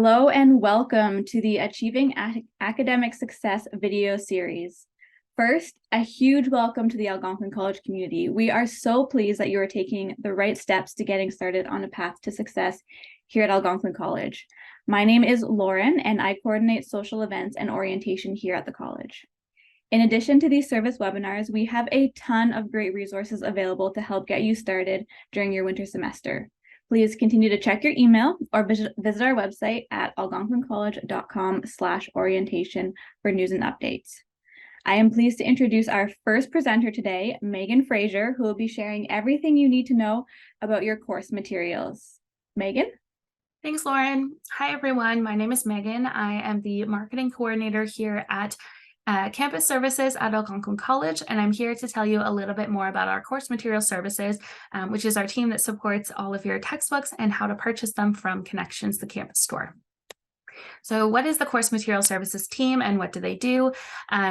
Hello and welcome to the Achieving Academic Success video series. First, a huge welcome to the Algonquin College community. We are so pleased that you are taking the right steps to getting started on a path to success here at Algonquin College. My name is Lauren and I coordinate social events and orientation here at the college. In addition to these service webinars, we have a ton of great resources available to help get you started during your winter semester. Please continue to check your email or visit our website at algonquincollege.com/orientation for news and updates. I am pleased to introduce our first presenter today, Megan Fraser, who will be sharing everything you need to know about your course materials. Megan? Thanks, Lauren. Hi, everyone. My name is Megan. I am the marketing coordinator here at Campus Services at Algonquin College, and I'm here to tell you a little bit more about our course material services, which is our team that supports all of your textbooks and how to purchase them from Connections, the campus store. So what is the course material services team and what do they do?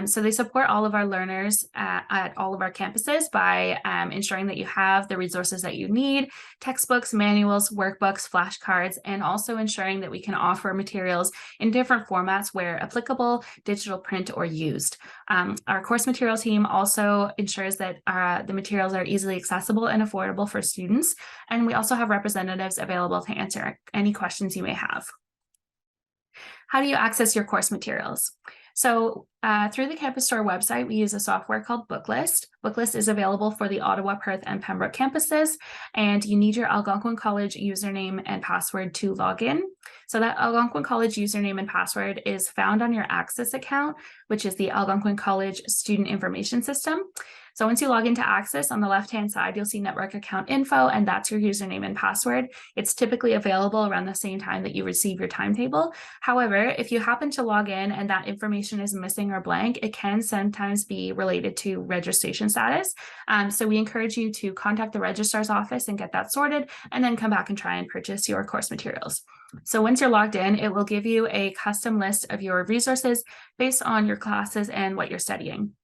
So they support all of our learners at all of our campuses by ensuring that you have the resources that you need, textbooks, manuals, workbooks, flashcards, and also ensuring that we can offer materials in different formats where applicable, digital, print, or used. Our course material team also ensures that the materials are easily accessible and affordable for students. And we also have representatives available to answer any questions you may have. How do you access your course materials? So through the campus store website, we use a software called Booklist. Booklist is available for the Ottawa, Perth, and Pembroke campuses, and you need your Algonquin College username and password to log in. So that Algonquin College username and password is found on your Access account, which is the Algonquin College Student Information System. So once you log into Access, on the left-hand side, you'll see network account info, and that's your username and password. It's typically available around the same time that you receive your timetable. However, if you happen to log in and that information is missing or blank, it can sometimes be related to registration status. So we encourage you to contact the registrar's office and get that sorted, and then come back and try and purchase your course materials. So once you're logged in, it will give you a custom list of your resources based on your classes and what you're studying.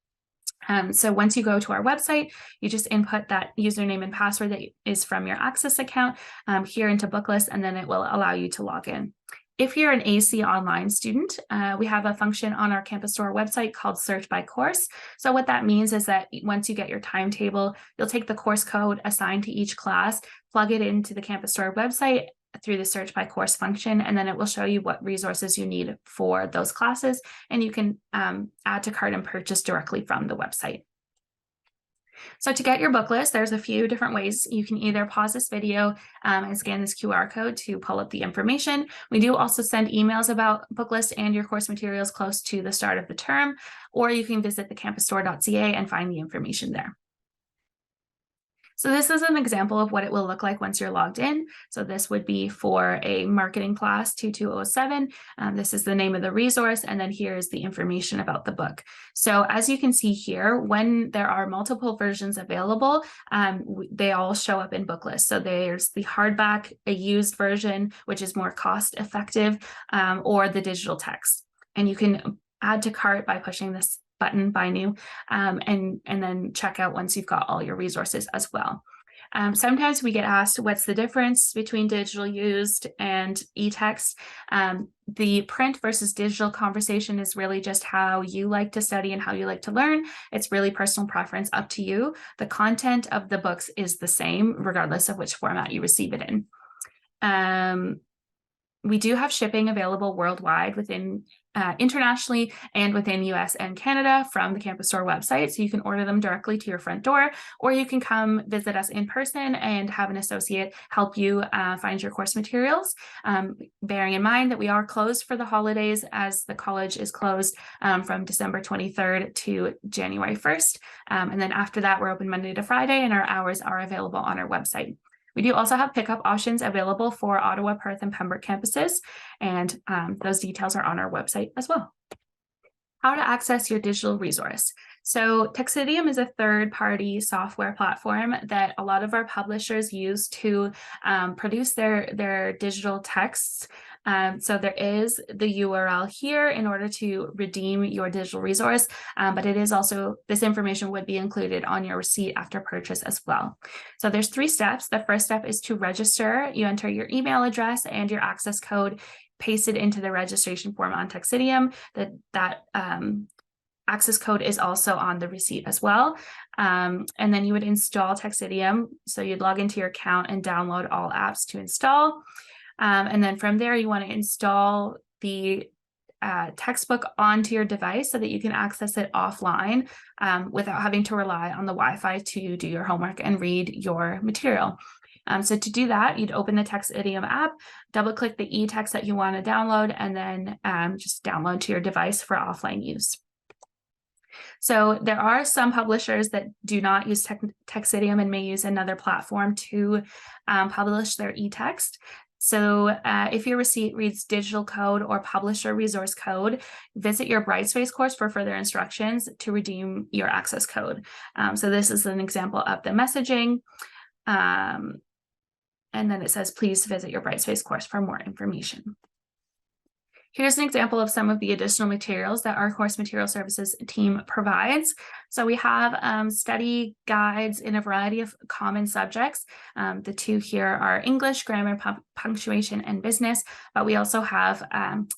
So once you go to our website, you just input that username and password that is from your Access account here into Booklist, and then it will allow you to log in. If you're an AC online student, we have a function on our campus store website called Search by Course. So what that means is that once you get your timetable, you'll take the course code assigned to each class, plug it into the campus store website through the Search by Course function, and then it will show you what resources you need for those classes, and you can add to cart and purchase directly from the website. So to get your book list, there's a few different ways. You can either pause this video and scan this QR code to pull up the information. We do also send emails about book list and your course materials close to the start of the term, or you can visit thecampusstore.ca and find the information there. So this is an example of what it will look like once you're logged in. So this would be for a marketing class 2207. This is the name of the resource, and then here's the information about the book. So as you can see here, when there are multiple versions available, they all show up in Booklist. So there's the hardback, a used version, which is more cost effective, or the digital text. And you can add to cart by pushing this button, buy new, and then check out once you've got all your resources as well. Sometimes we get asked, what's the difference between digital used and e-text? The print versus digital conversation is really just how you like to study and how you like to learn. It's really personal preference, up to you. The content of the books is the same, regardless of which format you receive it in. We do have shipping available worldwide internationally and within US and Canada from the campus store website. So you can order them directly to your front door, or you can come visit us in person and have an associate help you find your course materials. Bearing in mind that we are closed for the holidays, as the college is closed from December 23rd to January 1st. And then after that, we're open Monday to Friday, and our hours are available on our website. We do also have pickup options available for Ottawa, Perth, and Pembroke campuses, and those details are on our website as well. How to access your digital resource. So Texidium is a third-party software platform that a lot of our publishers use to produce their digital texts. So there is the URL here in order to redeem your digital resource, but it is also, this information would be included on your receipt after purchase as well. So there's 3 steps. The first step is to register. You enter your email address and your access code, paste it into the registration form on Texidium. That access code is also on the receipt as well. And then you would install Texidium. So you'd log into your account and download all apps to install. And then from there, you want to install the textbook onto your device so that you can access it offline without having to rely on the Wi-Fi to do your homework and read your material. So to do that, you'd open the Texidium app, double click the e-text that you want to download, and then just download to your device for offline use. So there are some publishers that do not use Texidium and may use another platform to publish their e-text. So if your receipt reads digital code or publisher resource code, visit your Brightspace course for further instructions to redeem your access code. So this is an example of the messaging. And then it says, please visit your Brightspace course for more information. Here's an example of some of the additional materials that our course material services team provides. So we have study guides in a variety of common subjects. The 2 here are English, grammar, punctuation, and business, but we also have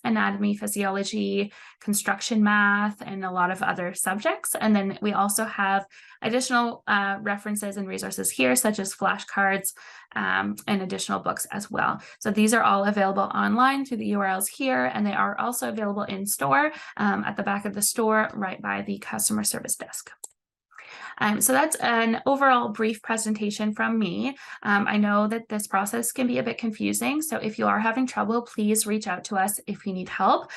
anatomy, physiology, construction math, and a lot of other subjects. And then we also have additional references and resources here, such as flashcards and additional books as well. So these are all available online through the URLs here, and they are also available in store at the back of the store, right by the customer service desk. So that's an overall brief presentation from me. I know that this process can be a bit confusing, so if you are having trouble, please reach out to us if you need help.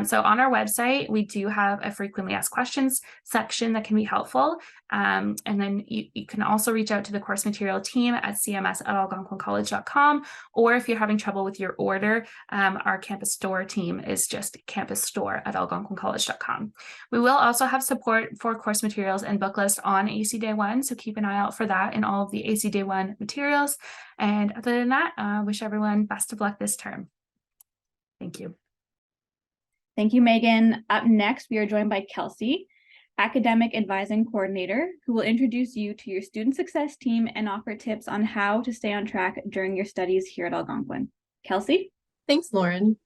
So on our website, we do have a frequently asked questions section that can be helpful. And then you can also reach out to the course material team at cms@algonquincollege.com, or if you're having trouble with your order, our campus store team is just campusstore@algonquincollege.com. We will also have support for course materials and book list on AC Day 1, so keep an eye out for that in all of the AC Day 1 materials. And other than that, wish everyone best of luck this term. Thank you. Thank you, Megan. Up next, we are joined by Kelsey, Academic Advising Coordinator, who will introduce you to your student success team and offer tips on how to stay on track during your studies here at Algonquin. Kelsey? Thanks, Lauren.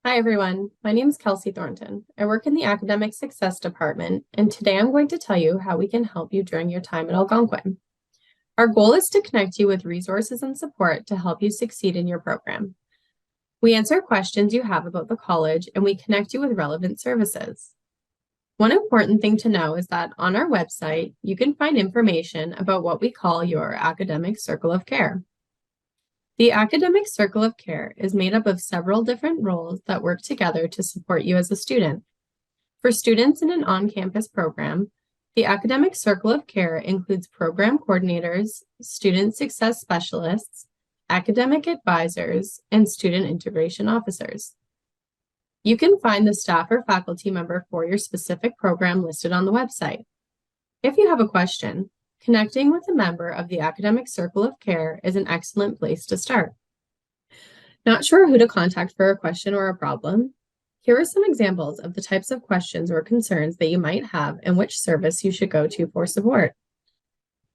Hi, everyone. My name is Kelsey Thornton. I work in the Academic Success Department, and today I'm going to tell you how we can help you during your time at Algonquin. Our goal is to connect you with resources and support to help you succeed in your program. We answer questions you have about the college, and we connect you with relevant services. One important thing to know is that on our website, you can find information about what we call your Academic Circle of Care. The Academic Circle of Care is made up of several different roles that work together to support you as a student. For students in an on-campus program, the Academic Circle of Care includes program coordinators, student success specialists, academic advisors, and student integration officers. You can find the staff or faculty member for your specific program listed on the website. If you have a question, connecting with a member of the Academic Circle of Care is an excellent place to start. Not sure who to contact for a question or a problem? Here are some examples of the types of questions or concerns that you might have and which service you should go to for support.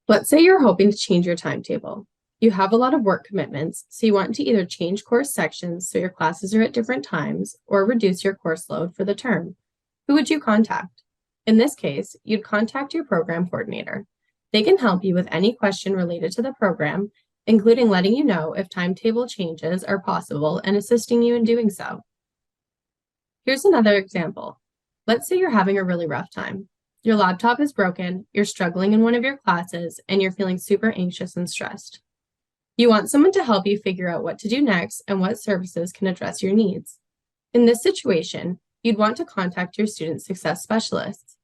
Let's say you're hoping to change your timetable. You have a lot of work commitments, so you want to either change course sections so your classes are at different times or reduce your course load for the term. Who would you contact? In this case, you'd contact your program coordinator. They can help you with any question related to the program, including letting you know if timetable changes are possible and assisting you in doing so. Here's another example. Let's say you're having a really rough time. Your laptop is broken, you're struggling in one of your classes, and you're feeling super anxious and stressed. You want someone to help you figure out what to do next and what services can address your needs. In this situation, you'd want to contact your student success specialists.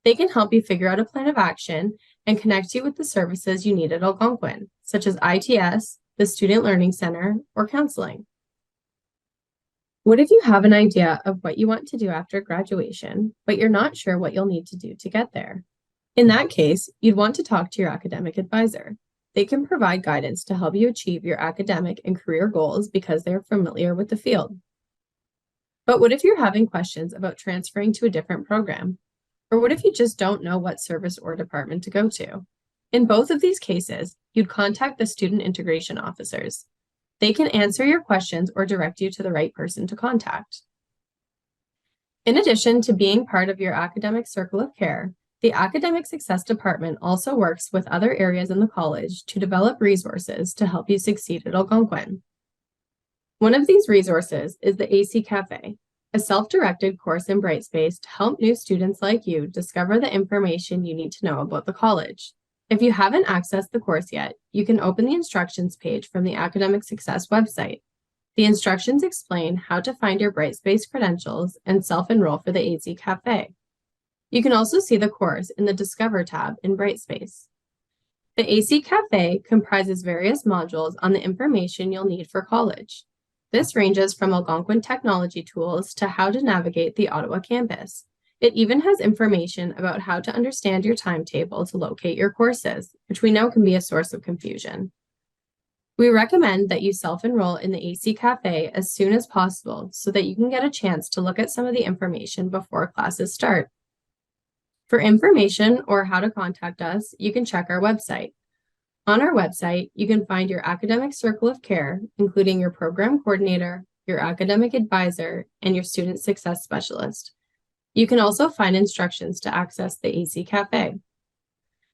They can help you figure out a plan of action and connect you with the services you need at Algonquin, such as ITS, the Student Learning Center, or counseling. What if you have an idea of what you want to do after graduation, but you're not sure what you'll need to do to get there? In that case, you'd want to talk to your academic advisor. They can provide guidance to help you achieve your academic and career goals because they're familiar with the field. But what if you're having questions about transferring to a different program? Or what if you just don't know what service or department to go to? In both of these cases, you'd contact the student integration officers. They can answer your questions or direct you to the right person to contact. In addition to being part of your academic circle of care, the Academic Success Department also works with other areas in the college to develop resources to help you succeed at Algonquin. One of these resources is the AC Cafe, a self-directed course in Brightspace to help new students like you discover the information you need to know about the college. If you haven't accessed the course yet, you can open the instructions page from the Academic Success website. The instructions explain how to find your Brightspace credentials and self-enroll for the AC Cafe. You can also see the course in the Discover tab in Brightspace. The AC Cafe comprises various modules on the information you'll need for college. This ranges from Algonquin technology tools to how to navigate the Ottawa campus. It even has information about how to understand your timetable to locate your courses, which we know can be a source of confusion. We recommend that you self-enroll in the AC Cafe as soon as possible so that you can get a chance to look at some of the information before classes start. For information or how to contact us, you can check our website. On our website, you can find your academic circle of care, including your program coordinator, your academic advisor, and your student success specialist. You can also find instructions to access the AC Cafe.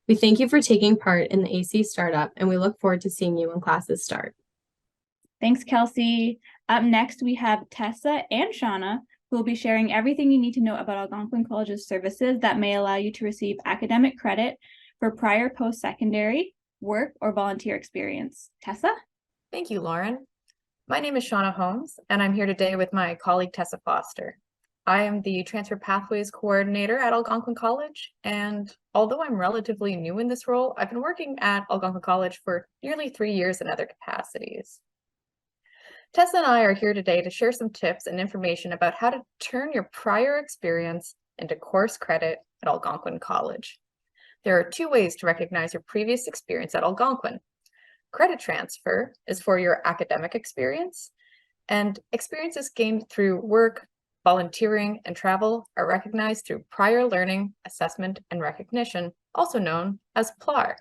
We thank you for taking part in the AC Startup, and we look forward to seeing you when classes start. Thanks, Kelsey. Up next, we have Tessa and Shauna, who will be sharing everything you need to know about Algonquin College's services that may allow you to receive academic credit for prior post-secondary, work, or volunteer experience. Tessa? Thank you, Lauren. My name is Shauna Holmes, and I'm here today with my colleague, Tessa Foster. I am the Transfer Pathways Coordinator at Algonquin College, and although I'm relatively new in this role, I've been working at Algonquin College for nearly 3 years in other capacities. Tessa and I are here today to share some tips and information about how to turn your prior experience into course credit at Algonquin College. There are 2 ways to recognize your previous experience at Algonquin. Credit transfer is for your academic experience, and experiences gained through work, volunteering, and travel are recognized through prior learning, assessment, and recognition, also known as PLAR.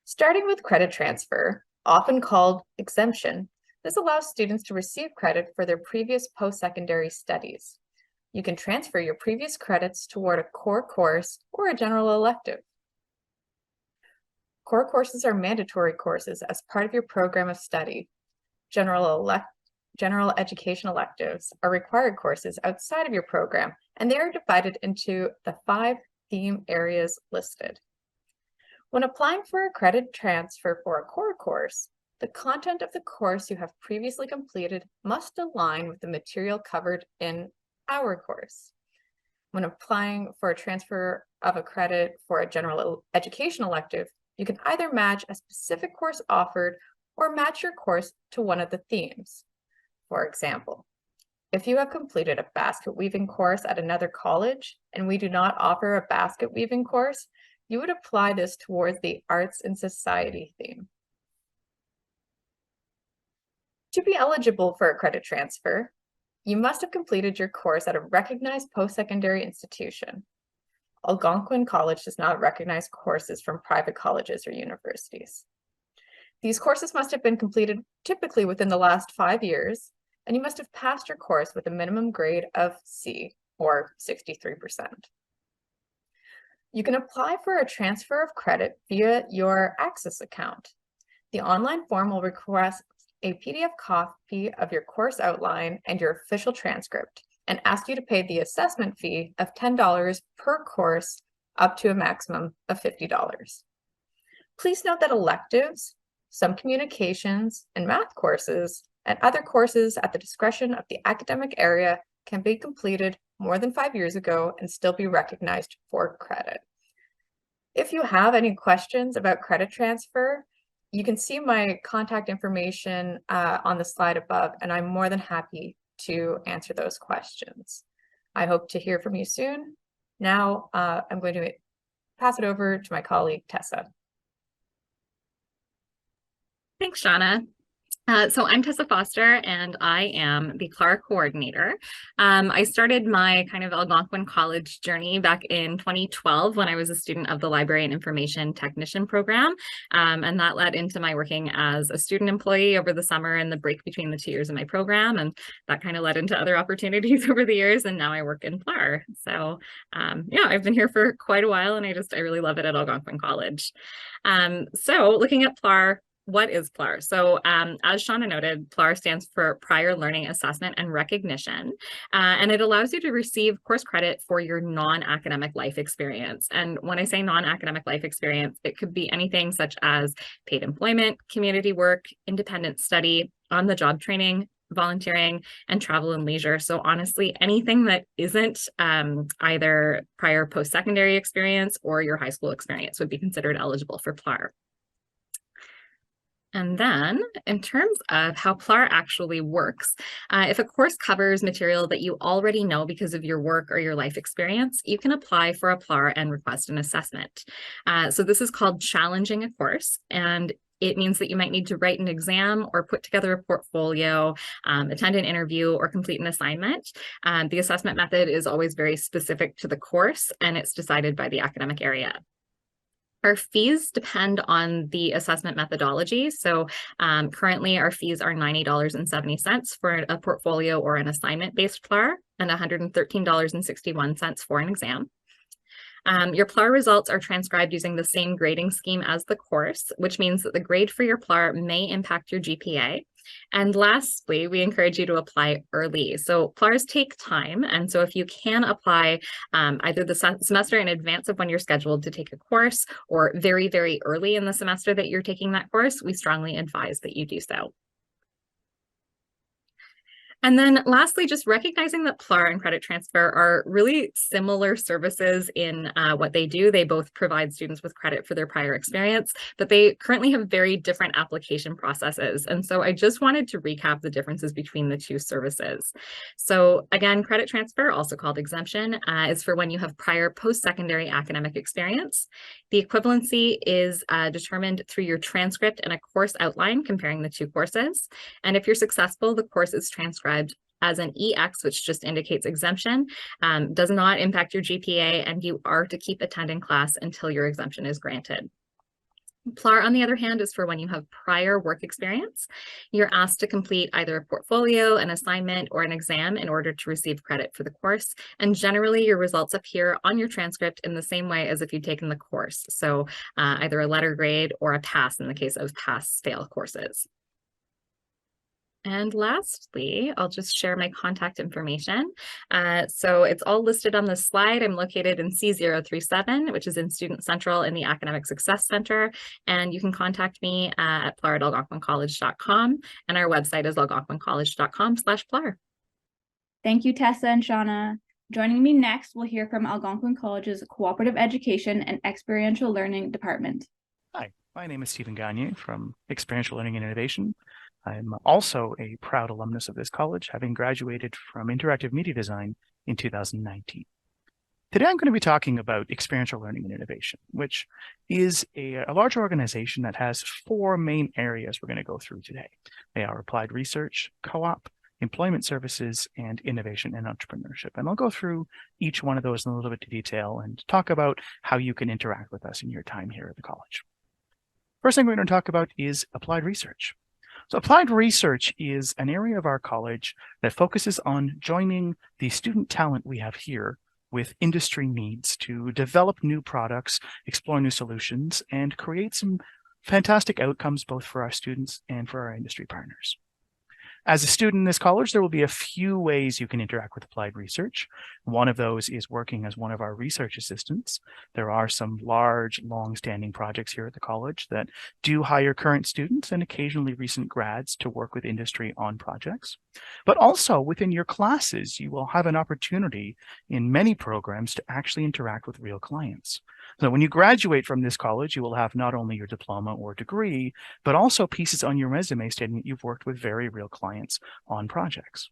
Starting with credit transfer, often called exemption, this allows students to receive credit for their previous post-secondary studies. You can transfer your previous credits toward a core course or a general elective. Core courses are mandatory courses as part of your program of study. General education electives are required courses outside of your program, and they are divided into the 5 theme areas listed. When applying for a credit transfer for a core course, the content of the course you have previously completed must align with the material covered in our course. When applying for a transfer of a credit for a general education elective, you can either match a specific course offered or match your course to one of the themes. For example, if you have completed a basket weaving course at another college and we do not offer a basket weaving course, you would apply this towards the Arts and Society theme. To be eligible for a credit transfer, you must have completed your course at a recognized post-secondary institution. Algonquin College does not recognize courses from private colleges or universities. These courses must have been completed typically within the last 5 years, and you must have passed your course with a minimum grade of C, or 63%. You can apply for a transfer of credit via your Access account. The online form will request a PDF copy of your course outline and your official transcript, and ask you to pay the assessment fee of $10 per course up to a maximum of $50. Please note that electives, some communications and math courses, and other courses at the discretion of the academic area can be completed more than 5 years ago and still be recognized for credit. If you have any questions about credit transfer, You can see my contact information on the slide above, and I'm more than happy to answer those questions. I hope to hear from you soon. Now, I'm going to pass it over to my colleague, Tessa. Thanks, Shauna. So I'm Tessa Foster, and I am the PLAR coordinator. I started my kind of Algonquin College journey back in 2012 when I was a student of the Library and Information Technician program, and that led into my working as a student employee over the summer and the break between the 2 years of my program, and that kind of led into other opportunities over the years, and now I work in PLAR. So yeah, I've been here for quite a while, and I really love it at Algonquin College. So looking at PLAR, what is PLAR? So as Shauna noted, PLAR stands for Prior Learning Assessment and Recognition, and it allows you to receive course credit for your non-academic life experience. And when I say non-academic life experience, it could be anything such as paid employment, community work, independent study, on-the-job training, volunteering, and travel and leisure. So honestly, anything that isn't either prior post-secondary experience or your high school experience would be considered eligible for PLAR. And then in terms of how PLAR actually works, if a course covers material that you already know because of your work or your life experience, you can apply for a PLAR and request an assessment. So this is called challenging a course, and it means that you might need to write an exam or put together a portfolio, attend an interview, or complete an assignment. The assessment method is always very specific to the course, and it's decided by the academic area. Our fees depend on the assessment methodology. So currently our fees are $90.70 for a portfolio or an assignment-based PLAR and $113.61 for an exam. Your PLAR results are transcribed using the same grading scheme as the course, which means that the grade for your PLAR may impact your GPA. And lastly, we encourage you to apply early. So PLARs take time. And so if you can apply either the semester in advance of when you're scheduled to take a course or very, very early in the semester that you're taking that course, we strongly advise that you do so. And then lastly, just recognizing that PLAR and credit transfer are really similar services in what they do. They both provide students with credit for their prior experience, but they currently have very different application processes. And so I just wanted to recap the differences between the two services. So again, credit transfer, also called exemption, is for when you have prior post-secondary academic experience. The equivalency is determined through your transcript and a course outline comparing the two courses. And if you're successful, the course is transcribed as an EX, which just indicates exemption, does not impact your GPA, and you are to keep attending class until your exemption is granted. PLAR, on the other hand, is for when you have prior work experience. You're asked to complete either a portfolio, an assignment, or an exam in order to receive credit for the course. And generally, your results appear on your transcript in the same way as if you'd taken the course. So either a letter grade or a pass in the case of pass-fail courses. And lastly, I'll just share my contact information. So it's all listed on this slide. I'm located in C037, which is in Student Central in the Academic Success Center. And you can contact me at plar@algonquincollege.com. And our website is algonquincollege.com/plar. Thank you, Tessa and Shauna. Joining me next, we'll hear from Algonquin College's Cooperative Education and Experiential Learning Department. Hi, my name is Stephen Gagne from Experiential Learning and Innovation. I'm also a proud alumnus of this college, having graduated from interactive media design in 2019. Today, I'm going to be talking about experiential learning and innovation, which is a large organization that has 4 main areas we're going to go through today. They are applied research, co-op, employment services, and innovation and entrepreneurship. And I'll go through each one of those in a little bit of detail and talk about how you can interact with us in your time here at the college. First thing we're going to talk about is applied research. So applied research is an area of our college that focuses on joining the student talent we have here with industry needs to develop new products, explore new solutions, and create some fantastic outcomes both for our students and for our industry partners. As a student in this college, there will be a few ways you can interact with applied research. One of those is working as one of our research assistants. There are some large, long-standing projects here at the college that do hire current students and occasionally recent grads to work with industry on projects. But also within your classes, you will have an opportunity in many programs to actually interact with real clients. So when you graduate from this college, you will have not only your diploma or degree, but also pieces on your resume stating that you've worked with very real clients on projects.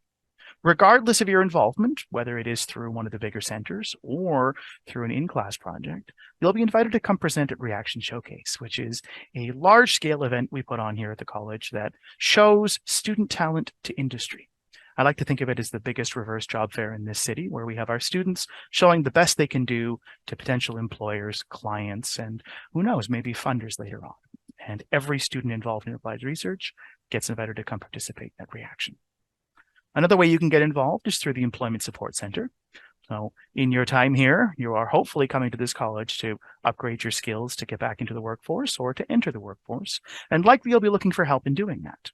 Regardless of your involvement, whether it is through one of the bigger centers or through an in-class project, you'll be invited to come present at Reaction Showcase, which is a large-scale event we put on here at the college that shows student talent to industry. I like to think of it as the biggest reverse job fair in this city, where we have our students showing the best they can do to potential employers, clients, and who knows, maybe funders later on. And every student involved in applied research gets invited to come participate at Reaction. Another way you can get involved is through the Employment Support Center. So in your time here, you are hopefully coming to this college to upgrade your skills to get back into the workforce or to enter the workforce, and likely you'll be looking for help in doing that.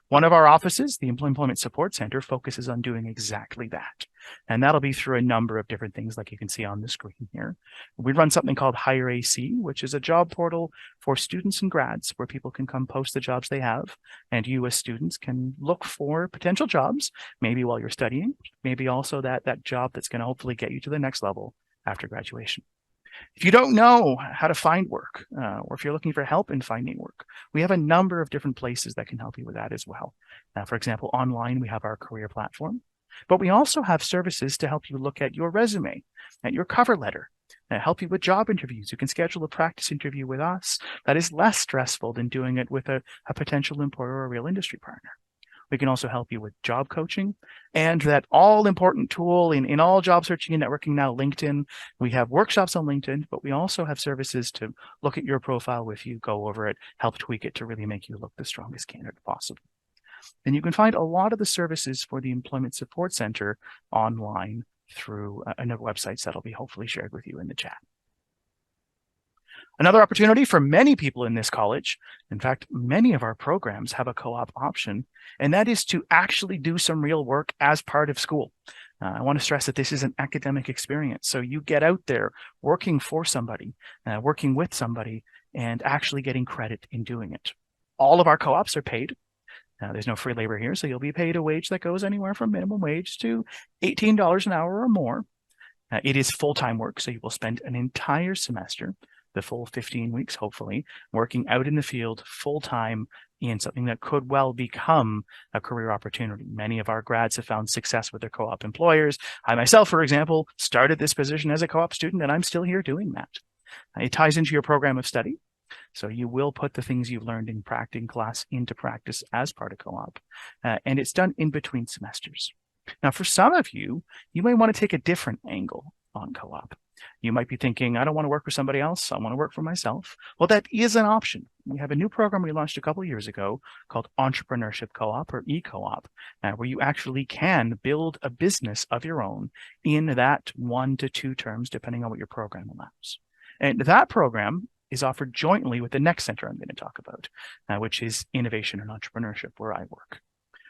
One of our offices, the Employment Support Center, focuses on doing exactly that. And that'll be through a number of different things like you can see on the screen here. We run something called Hire AC, which is a job portal for students and grads where people can come post the jobs they have. And you as students can look for potential jobs, maybe while you're studying, maybe also that job that's going to hopefully get you to the next level after graduation. If you don't know how to find work, or if you're looking for help in finding work, we have a number of different places that can help you with that as well. For example, online, we have our career platform, but we also have services to help you look at your resume, at your cover letter, help you with job interviews. You can schedule a practice interview with us that is less stressful than doing it with a potential employer or a real industry partner. We can also help you with job coaching and that all important tool in all job searching and networking now, LinkedIn. We have workshops on LinkedIn, but we also have services to look at your profile with you, go over it, help tweak it to really make you look the strongest candidate possible. And you can find a lot of the services for the Employment Support Center online through another website that'll be hopefully shared with you in the chat. Another opportunity for many people in this college, in fact, many of our programs have a co-op option, and that is to actually do some real work as part of school. I want to stress that this is an academic experience. So you get out there working for somebody, working with somebody, and actually getting credit in doing it. All of our co-ops are paid. There's no free labor here, so you'll be paid a wage that goes anywhere from minimum wage to $18 an hour or more. It is full-time work, so you will spend an entire semester, the full 15 weeks, hopefully, working out in the field full-time in something that could well become a career opportunity. Many of our grads have found success with their co-op employers. I myself, for example, started this position as a co-op student, and I'm still here doing that. It ties into your program of study. So you will put the things you've learned in class into practice as part of co-op, and it's done in between semesters. Now, for some of you, you may want to take a different angle on co-op. You might be thinking, I don't want to work for somebody else. I want to work for myself. Well, that is an option. We have a new program we launched a couple of years ago called Entrepreneurship Co-op or e-co-op, where you actually can build a business of your own in that 1 to 2 terms, depending on what your program allows. And that program is offered jointly with the next center I'm going to talk about, which is Innovation and Entrepreneurship, where I work.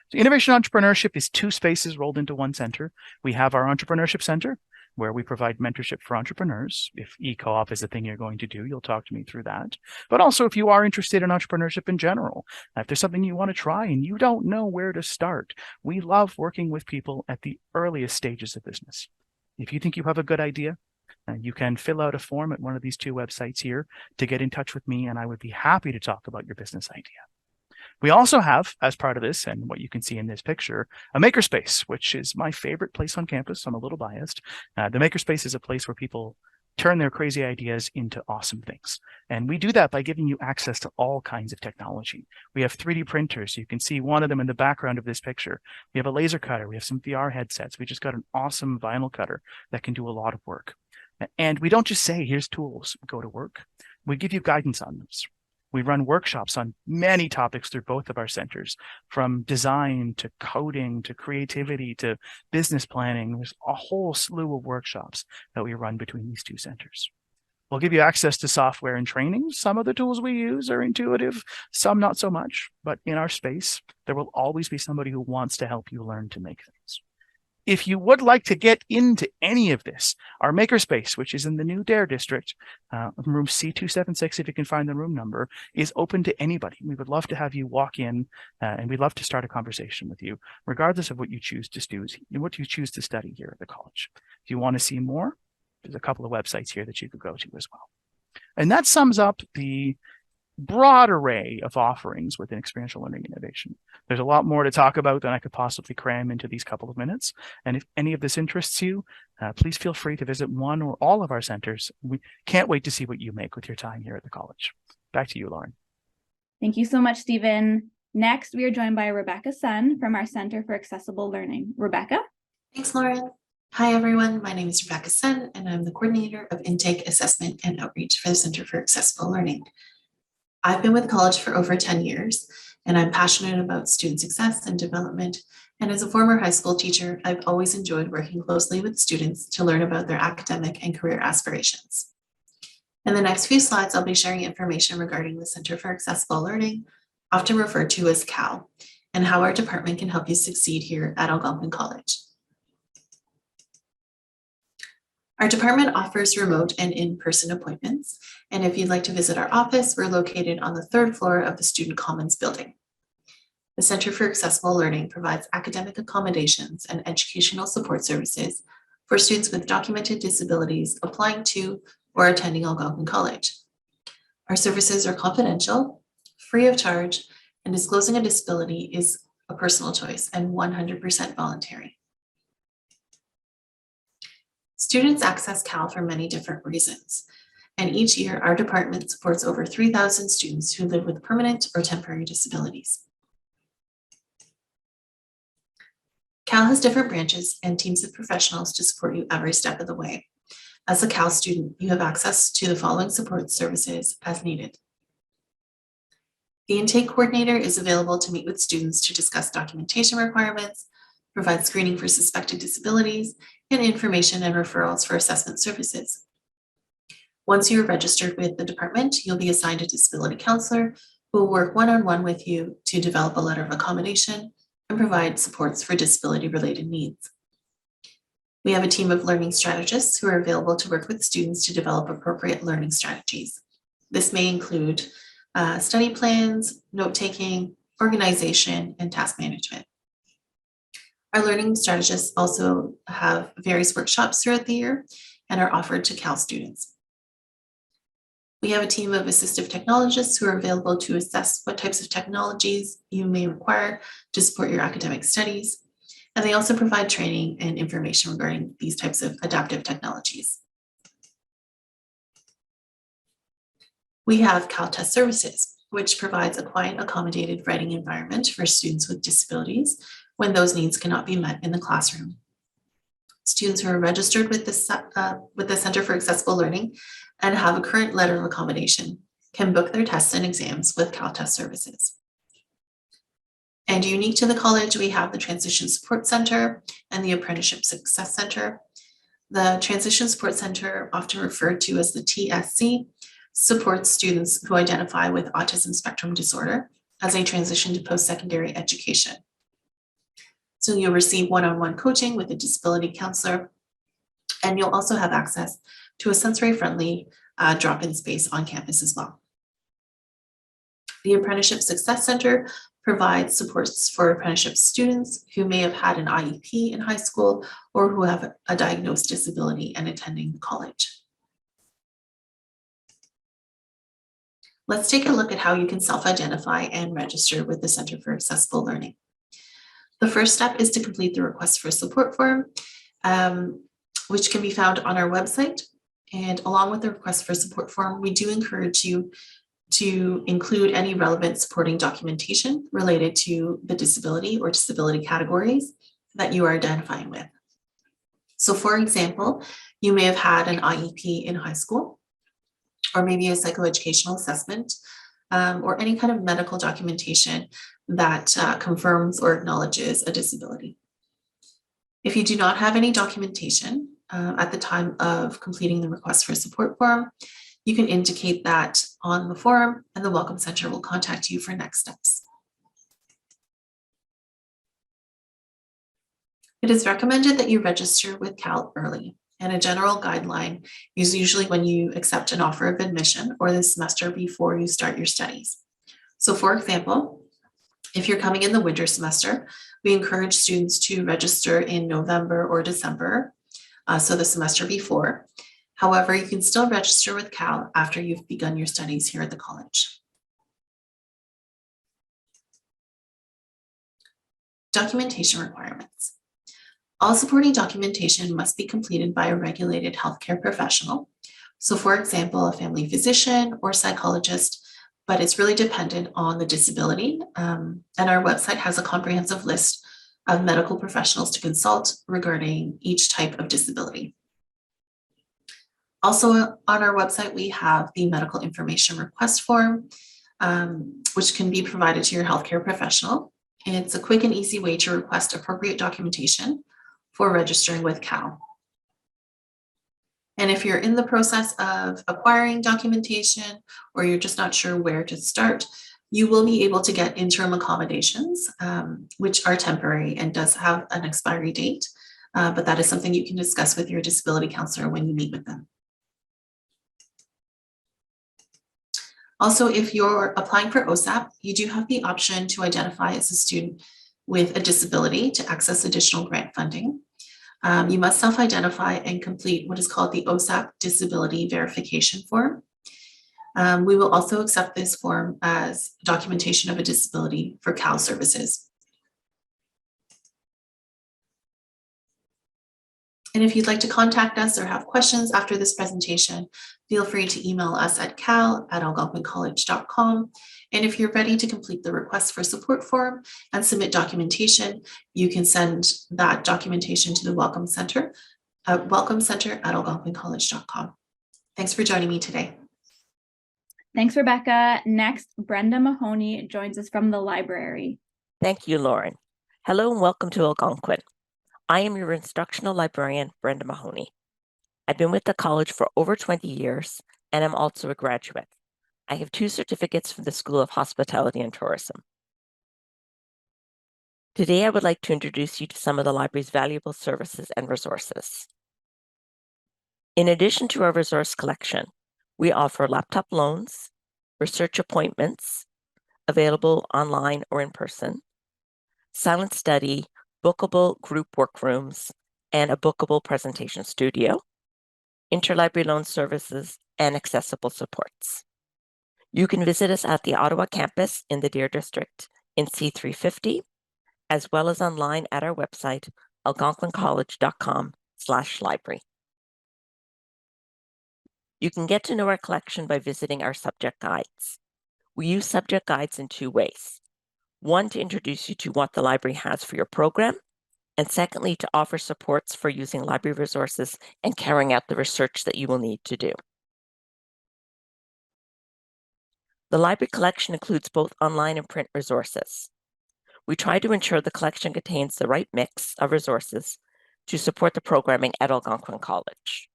So Innovation and Entrepreneurship is 2 spaces rolled into 1 center. We have our Entrepreneurship Center, where we provide mentorship for entrepreneurs. If e-co-op is the thing you're going to do, you'll talk to me through that. But also if you are interested in entrepreneurship in general, if there's something you want to try and you don't know where to start, we love working with people at the earliest stages of business. If you think you have a good idea, you can fill out a form at one of these 2 websites here to get in touch with me, and I would be happy to talk about your business idea. We also have, as part of this, and what you can see in this picture, a makerspace, which is my favorite place on campus. I'm a little biased. The makerspace is a place where people turn their crazy ideas into awesome things. And we do that by giving you access to all kinds of technology. We have 3D printers. You can see one of them in the background of this picture. We have a laser cutter. We have some VR headsets. We just got an awesome vinyl cutter that can do a lot of work. And we don't just say, here's tools, go to work. We give you guidance on those. We run workshops on many topics through both of our centers, from design to coding to creativity to business planning. There's a whole slew of workshops that we run between these 2 centers. We'll give you access to software and training. Some of the tools we use are intuitive, some not so much, but in our space, there will always be somebody who wants to help you learn to make things. If you would like to get into any of this, our makerspace, which is in the new Dare district, room C276, if you can find the room number, is open to anybody. We would love to have you walk in, and we'd love to start a conversation with you, regardless of what you choose to study here at the college. If you want to see more, there's a couple of websites here that you could go to as well. And that sums up the broad array of offerings within experiential learning innovation. There's a lot more to talk about than I could possibly cram into these couple of minutes. And if any of this interests you, please feel free to visit one or all of our centers. We can't wait to see what you make with your time here at the college. Back to you, Lauren. Thank you so much, Stephen. Next, we are joined by Rebecca Sun from our Center for Accessible Learning. Rebecca? Thanks, Lauren. Hi, everyone. My name is Rebecca Sun, and I'm the coordinator of intake, assessment, and outreach for the Center for Accessible Learning. I've been with the college for over 10 years, and I'm passionate about student success and development. And as a former high school teacher, I've always enjoyed working closely with students to learn about their academic and career aspirations. In the next few slides, I'll be sharing information regarding the Center for Accessible Learning, often referred to as CAL, and how our department can help you succeed here at Algonquin College. Our department offers remote and in-person appointments, and if you'd like to visit our office, we're located on the 3rd floor of the Student Commons building. The Center for Accessible Learning provides academic accommodations and educational support services for students with documented disabilities applying to or attending Algonquin College. Our services are confidential, free of charge, and disclosing a disability is a personal choice and 100% voluntary. Students access CAL for many different reasons, and each year our department supports over 3,000 students who live with permanent or temporary disabilities. CAL has different branches and teams of professionals to support you every step of the way. As a CAL student, you have access to the following support services as needed. The intake coordinator is available to meet with students to discuss documentation requirements, provide screening for suspected disabilities, and information and referrals for assessment services. Once you are registered with the department, you'll be assigned a disability counselor who will work one-on-one with you to develop a letter of accommodation and provide supports for disability-related needs. We have a team of learning strategists who are available to work with students to develop appropriate learning strategies. This may include study plans, note-taking, organization, and task management. Our learning strategists also have various workshops throughout the year and are offered to CAL students. We have a team of assistive technologists who are available to assess what types of technologies you may require to support your academic studies. And they also provide training and information regarding these types of adaptive technologies. We have CAL Test Services, which provides a quiet, accommodated writing environment for students with disabilities when those needs cannot be met in the classroom. Students who are registered with the Center for Accessible Learning and have a current letter of accommodation can book their tests and exams with CAL Test Services. And unique to the college, we have the Transition Support Center and the Apprenticeship Success Center. The Transition Support Center, often referred to as the TSC, supports students who identify with autism spectrum disorder as they transition to post-secondary education. So you'll receive one-on-one coaching with a disability counselor, and you'll also have access to a sensory-friendly drop-in space on campus as well. The Apprenticeship Success Center provides supports for apprenticeship students who may have had an IEP in high school or who have a diagnosed disability and attending college. Let's take a look at how you can self-identify and register with the Center for Accessible Learning. The first step is to complete the request for support form, which can be found on our website. And along with the request for support form, we do encourage you to include any relevant supporting documentation related to the disability or disability categories that you are identifying with. So for example, you may have had an IEP in high school, or maybe a psychoeducational assessment, or any kind of medical documentation that confirms or acknowledges a disability. If you do not have any documentation at the time of completing the request for support form, you can indicate that on the form, and the Welcome Center will contact you for next steps. It is recommended that you register with CAL early, and a general guideline is usually when you accept an offer of admission or the semester before you start your studies. So for example, if you're coming in the winter semester, we encourage students to register in November or December, so the semester before. However, you can still register with Cal after you've begun your studies here at the college. Documentation requirements. All supporting documentation must be completed by a regulated healthcare professional. So for example, a family physician or psychologist, but it's really dependent on the disability. And our website has a comprehensive list of medical professionals to consult regarding each type of disability. Also on our website, we have the medical information request form, which can be provided to your healthcare professional. And it's a quick and easy way to request appropriate documentation for registering with Cal. And if you're in the process of acquiring documentation or you're just not sure where to start, you will be able to get interim accommodations, which are temporary and does have an expiry date, but that is something you can discuss with your disability counselor when you meet with them. Also, if you're applying for OSAP, you do have the option to identify as a student with a disability to access additional grant funding. You must self-identify and complete what is called the OSAP Disability Verification Form. We will also accept this form as documentation of a disability for Cal services. And if you'd like to contact us or have questions after this presentation, feel free to email us at cal@algonquincollege.com. And if you're ready to complete the request for support form and submit documentation, you can send that documentation to the Welcome Center at welcomecenter@algonquincollege.com. Thanks for joining me today. Thanks, Rebecca. Next, Brenda Mahoney joins us from the library. Thank you, Lauren. Hello and welcome to Algonquin. I am your instructional librarian, Brenda Mahoney. I've been with the college for over 20 years, and I'm also a graduate. I have 2 certificates from the School of Hospitality and Tourism. Today, I would like to introduce you to some of the library's valuable services and resources. In addition to our resource collection, we offer laptop loans, research appointments, available online or in person, silent study, bookable group workrooms, and a bookable presentation studio, interlibrary loan services, and accessible supports. You can visit us at the Ottawa campus in the Deer District in C350, as well as online at our website, algonquincollege.com/library. You can get to know our collection by visiting our subject guides. We use subject guides in 2 ways. One, to introduce you to what the library has for your program, and secondly, to offer supports for using library resources and carrying out the research that you will need to do. The library collection includes both online and print resources. We try to ensure the collection contains the right mix of resources to support the programming at Algonquin College.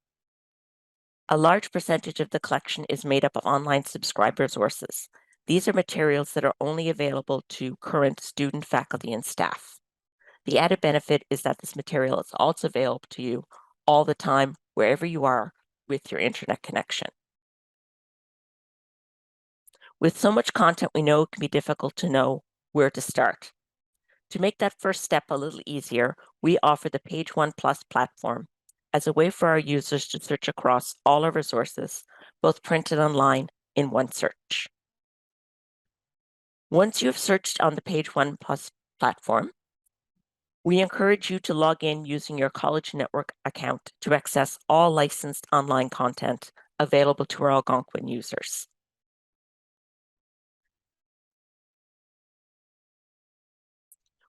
A large percentage of the collection is made up of online subscribed resources. These are materials that are only available to current student, faculty, and staff. The added benefit is that this material is also available to you all the time, wherever you are with your internet connection. With so much content, we know it can be difficult to know where to start. To make that first step a little easier, we offer the Page One Plus platform as a way for our users to search across all our resources, both print and online, in one search. Once you have searched on the Page One Plus platform, we encourage you to log in using your College Network account to access all licensed online content available to our Algonquin users.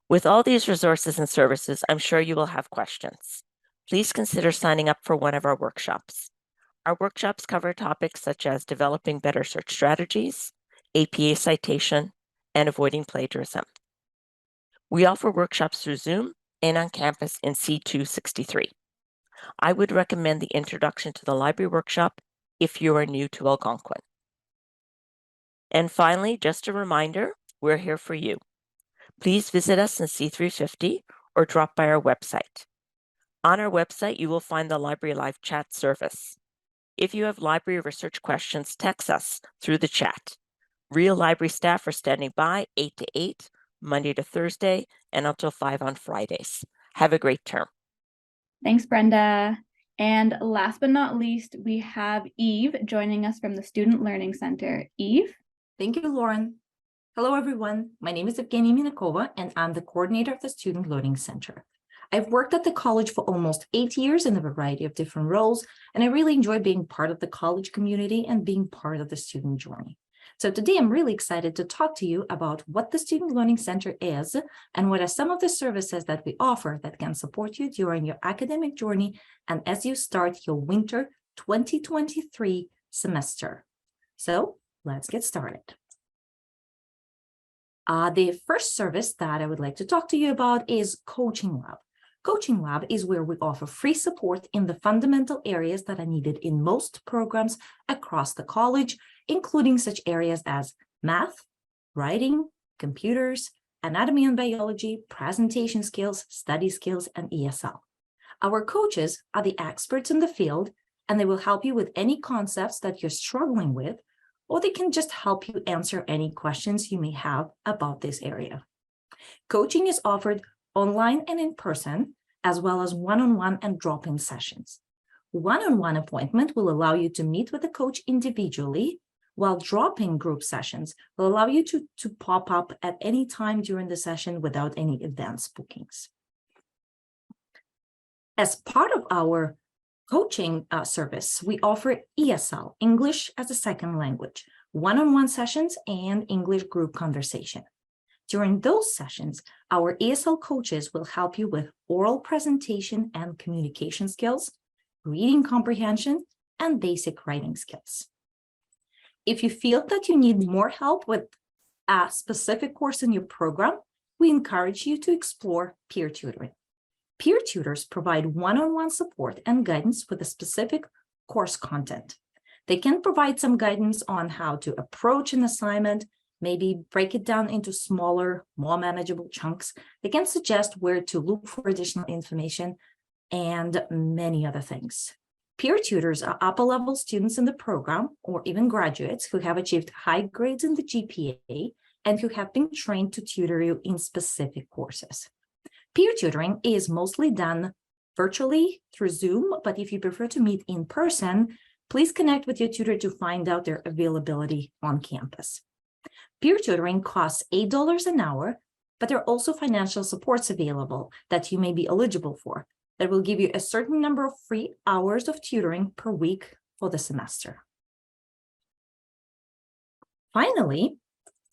With all these resources and services, I'm sure you will have questions. Please consider signing up for one of our workshops. Our workshops cover topics such as developing better search strategies, APA citation, and avoiding plagiarism. We offer workshops through Zoom and on campus in C263. I would recommend the Introduction to the Library workshop if you are new to Algonquin. And finally, just a reminder, we're here for you. Please visit us in C350 or drop by our website. On our website, you will find the Library Live chat service. If you have library research questions, text us through the chat. Real library staff are standing by 8 to 8, Monday to Thursday, and until 5 on Fridays. Have a great term. Thanks, Brenda. And last but not least, we have Eve joining us from the Student Learning Center. Eve? Thank you, Lauren. Hello, everyone. My name is Evgenia Minakova, and I'm the coordinator of the Student Learning Center. I've worked at the college for almost 8 years in a variety of different roles, and I really enjoy being part of the college community and being part of the student journey. So today I'm really excited to talk to you about what the Student Learning Center is and what are some of the services that we offer that can support you during your academic journey and as you start your winter 2023 semester. So let's get started. The first service that I would like to talk to you about is Coaching Lab. Coaching Lab is where we offer free support in the fundamental areas that are needed in most programs across the college, including such areas as math, writing, computers, anatomy and biology, presentation skills, study skills, and ESL. Our coaches are the experts in the field, and they will help you with any concepts that you're struggling with, or they can just help you answer any questions you may have about this area. Coaching is offered online and in person, as well as one-on-one and drop-in sessions. One-on-one appointment will allow you to meet with the coach individually, while drop-in group sessions will allow you to pop up at any time during the session without any advance bookings. As part of our coaching service, we offer ESL, English as a Second Language, one-on-one sessions and English group conversation. During those sessions, our ESL coaches will help you with oral presentation and communication skills, reading comprehension, and basic writing skills. If you feel that you need more help with a specific course in your program, we encourage you to explore peer tutoring. Peer tutors provide one-on-one support and guidance with a specific course content. They can provide some guidance on how to approach an assignment, maybe break it down into smaller, more manageable chunks. They can suggest where to look for additional information and many other things. Peer tutors are upper-level students in the program or even graduates who have achieved high grades in the GPA and who have been trained to tutor you in specific courses. Peer tutoring is mostly done virtually through Zoom, but if you prefer to meet in person, please connect with your tutor to find out their availability on campus. Peer tutoring costs $8 an hour, but there are also financial supports available that you may be eligible for that will give you a certain number of free hours of tutoring per week for the semester. Finally,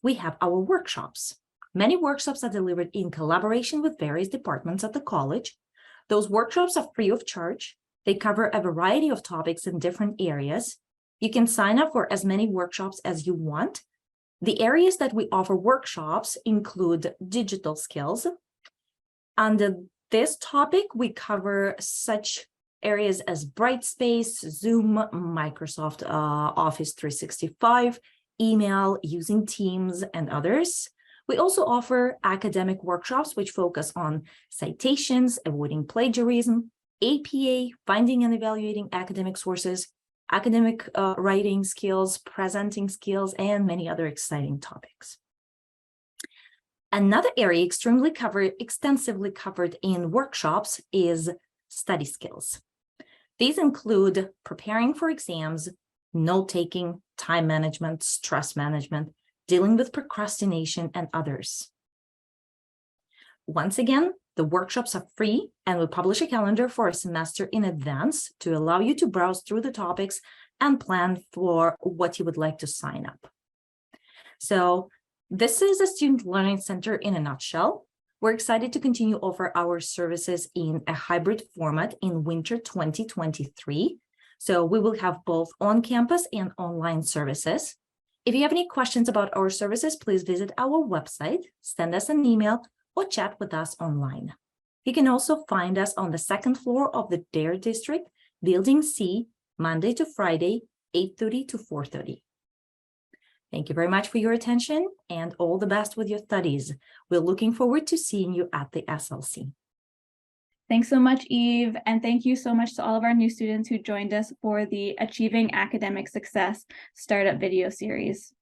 we have our workshops. Many workshops are delivered in collaboration with various departments at the college. Those workshops are free of charge. They cover a variety of topics in different areas. You can sign up for as many workshops as you want. The areas that we offer workshops include digital skills. Under this topic, we cover such areas as Brightspace, Zoom, Microsoft Office 365, email, using Teams, and others. We also offer academic workshops which focus on citations, avoiding plagiarism, APA, finding and evaluating academic sources, academic writing skills, presenting skills, and many other exciting topics. Another area extensively covered in workshops is study skills. These include preparing for exams, note-taking, time management, stress management, dealing with procrastination, and others. Once again, the workshops are free, and we publish a calendar for a semester in advance to allow you to browse through the topics and plan for what you would like to sign up. So this is a Student Learning Center in a nutshell. We're excited to continue to offer our services in a hybrid format in winter 2023. So we will have both on-campus and online services. If you have any questions about our services, please visit our website, send us an email, or chat with us online. You can also find us on the second floor of the DARE District, Building C, Monday to Friday, 8:30 to 4:30. Thank you very much for your attention and all the best with your studies. We're looking forward to seeing you at the SLC. Thanks so much, Eve, and thank you so much to all of our new students who joined us for the Achieving Academic Success Startup video series.